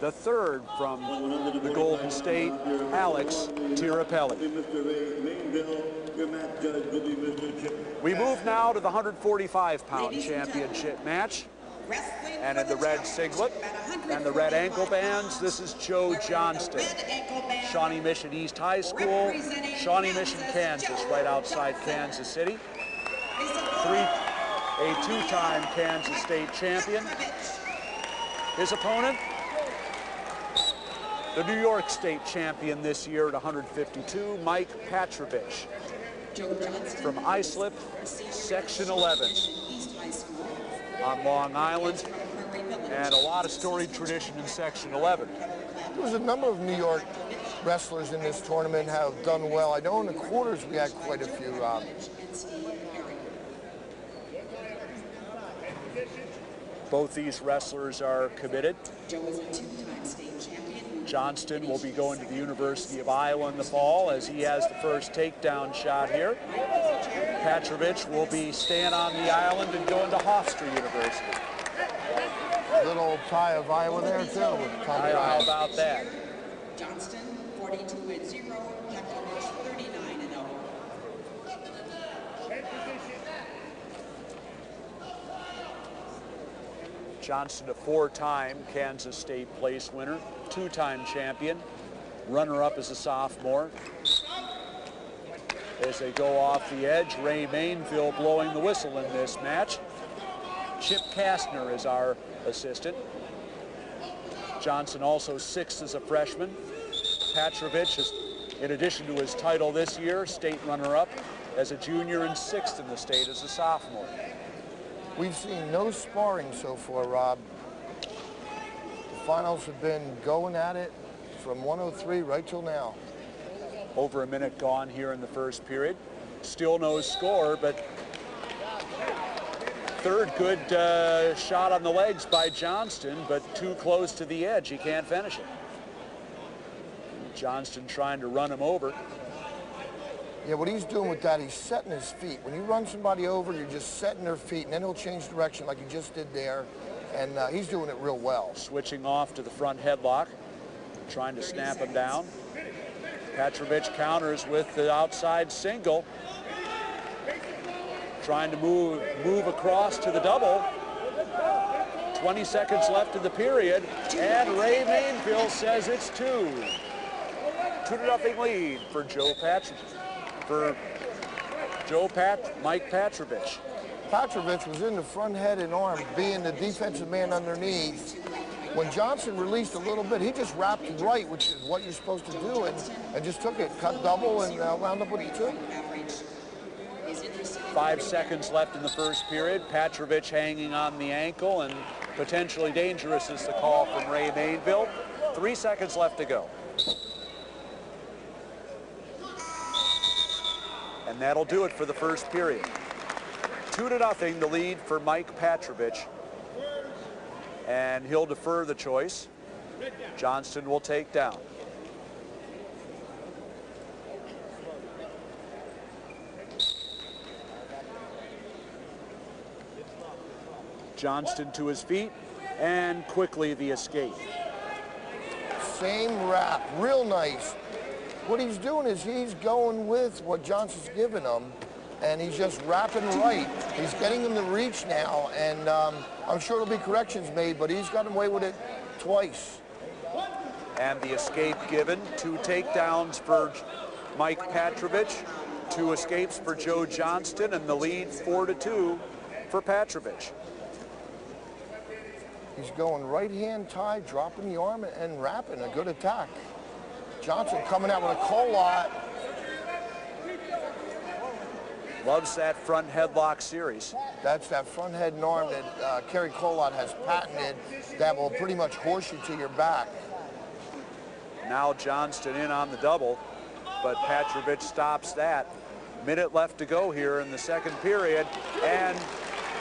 the third from the Golden State, Alex Tirapelli. We move now to the 145-pound championship match. And in the red singlet and the red ankle bands, this is Joe Johnston, Shawnee Mission East High School, Shawnee Mission, Kansas, right outside Kansas City. A two-time Kansas State champion. His opponent, the New York State champion this year at 152, Mike Patrovich from Islip, Section 11 on Long Island, and a lot of storied tradition in Section 11. There was a number of New York wrestlers in this tournament have done well. I know in the quarters we had quite a few, Rob. Both these wrestlers are committed. Johnston will be going to the University of Iowa in the fall as he has the first takedown shot here. Patrovich will be staying on the island and going to Hofstra University. Little tie of Iowa there too. How about that? Johnston 42-0, Patrovich 39-0. Johnston, a four-time Kansas State place winner, two-time champion, runner-up as a sophomore. As they go off the edge, Ray Mainville blowing the whistle in this match. Chip Kastner is our assistant. Johnston also sixth as a freshman. Patrovich is, in addition to his title this year, state runner-up as a junior and sixth in the state as a sophomore. We've seen no sparring so far, Rob. The finals have been going at it from 103 right till now. Over a minute gone here in the first period. Still no score, but third good shot on the legs by Johnston, but too close to the edge. He can't finish it. Johnston trying to run him over. Yeah, what he's doing with that, he's setting his feet. When you run somebody over, you're just setting their feet, and then he'll change direction like he just did there, and he's doing it real well. Switching off to the front headlock, trying to snap him down. Patrovich counters with the outside single, trying to move across to the double. 20 seconds left in the period, and Ray Mainville says it's 2-0 lead for Mike Patrovich. Patrovich was in the front head and arm, being the defensive man underneath. When Johnston released a little bit, he just wrapped right, which is what you're supposed to do, and just took it, cut double, and wound up with a 2. 5 seconds left in the first period. Patrovich hanging on the ankle, and potentially dangerous is the call from Ray Mainville. 3 seconds left to go. And that'll do it for the first period. 2-0 the lead for Mike Patrovich. And he'll defer the choice. Johnston will take down. Johnston to his feet, and quickly the escape. Same wrap, real nice. What he's doing is he's going with what Johnston's giving him, and he's just wrapping right. He's getting him to reach now, and I'm sure there'll be corrections made, but he's gotten away with it twice. And the escape given. 2 takedowns for Mike Patrovich, 2 escapes for Joe Johnston, and the lead 4-2 for Patrovich. He's going right-hand tie, dropping the arm and wrapping. A good attack. Johnston coming out with a Colot. Loves that front headlock series. That's that front head and arm that Kerry Colot has patented that will pretty much horse you to your back. Now Johnston in on the double, but Patrovich stops that. Minute left to go here in the second period, and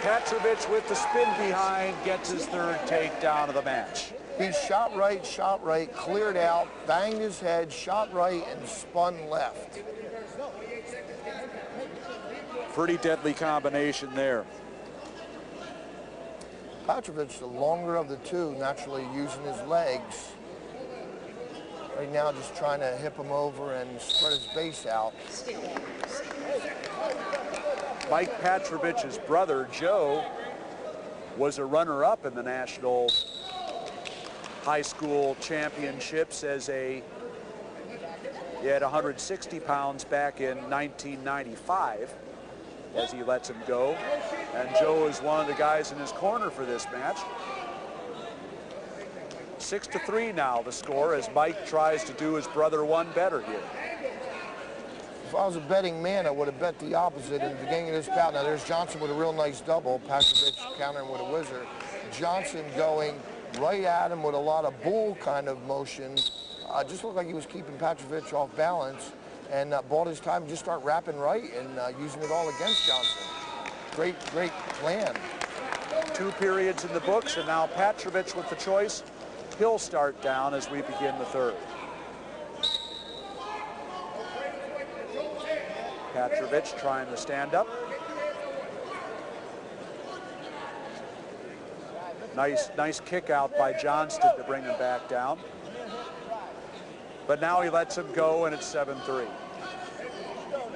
Patrovich with the spin behind gets his third takedown of the match. He shot right, cleared out, banged his head, shot right, and spun left. Pretty deadly combination there. Patrovich, the longer of the two, naturally using his legs. Right now, just trying to hip him over and spread his base out. Mike Patrovich's brother, Joe, was a runner-up in the national high school championships as he had 160 pounds back in 1995 as he lets him go. And Joe is one of the guys in his corner for this match. 6-3 now the score as Mike tries to do his brother one better here. If I was a betting man, I would have bet the opposite in the beginning of this bout. Now there's Johnston with a real nice double. Patrovich countering with a whizzer. Johnston going right at him with a lot of bull kind of motion. Just looked like he was keeping Patrovich off balance and bought his time to just start wrapping right and using it all against Johnston. Great plan. 2 periods in the books, and now Patrovich with the choice. He'll start down as we begin the third. Patrovich trying to stand up. Nice kick out by Johnston to bring him back down. But now he lets him go, and it's 7-3.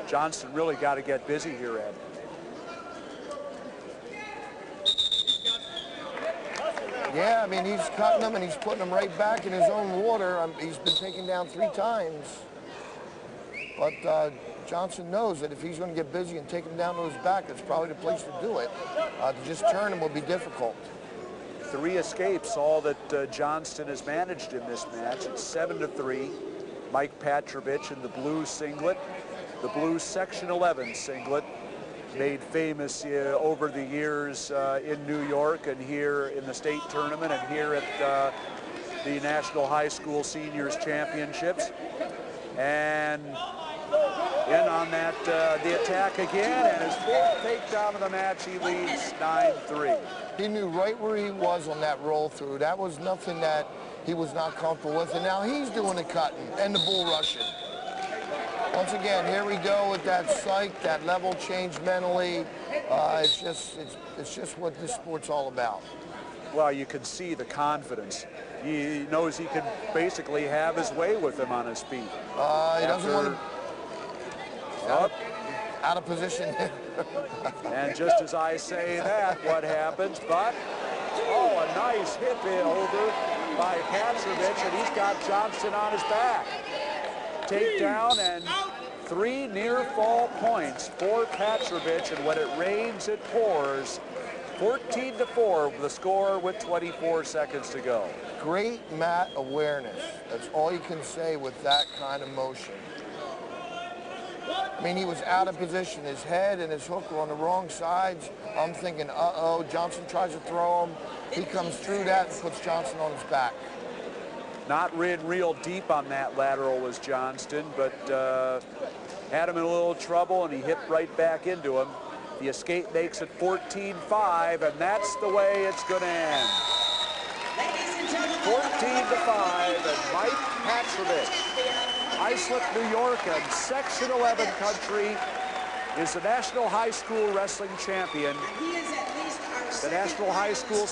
Johnston really got to get busy here, Ed. Yeah, I mean, he's cutting them and he's putting them right back in his own water. He's been taken down 3 times. But Johnston knows that if he's going to get busy and take him down to his back, that's probably the place to do it. To just turn him will be difficult. 3 escapes, all that Johnston has managed in this match. It's 7-3. Mike Patrovich in the blue singlet, the blue Section 11 singlet, made famous over the years in New York and here in the state tournament and here at the National High School Seniors Championships. And in on that, the attack again, and his 4th takedown of the match, he leads 9-3. He knew right where he was on that roll through. That was nothing that he was not comfortable with, and now he's doing the cutting and the bull rushing. Once again, here we go with that psych, that level change mentally. It's just what this sport's all about. Well, you can see the confidence. He knows he can basically have his way with him on his feet. He doesn't want to... Out of position. And just as I say that, what happens? But, oh, a nice hip in over by Patrovich, and he's got Johnston on his back. Takedown and 3 near fall points for Patrovich, and when it rains, it pours. 14-4 the score with 24 seconds to go. Great mat awareness. That's all you can say with that kind of motion. I mean, he was out of position. His head and his hook were on the wrong sides. I'm thinking, uh-oh, Johnston tries to throw him. He comes through that and puts Johnston on his back. Not in real deep on that lateral was Johnston, but had him in a little trouble, and he hit right back into him. The escape makes it 14-5, and that's the way it's going to end. 14-5, and Mike Patrovich, Islip, New York, and Section 11 country, is the National High School Wrestling Champion. The National High School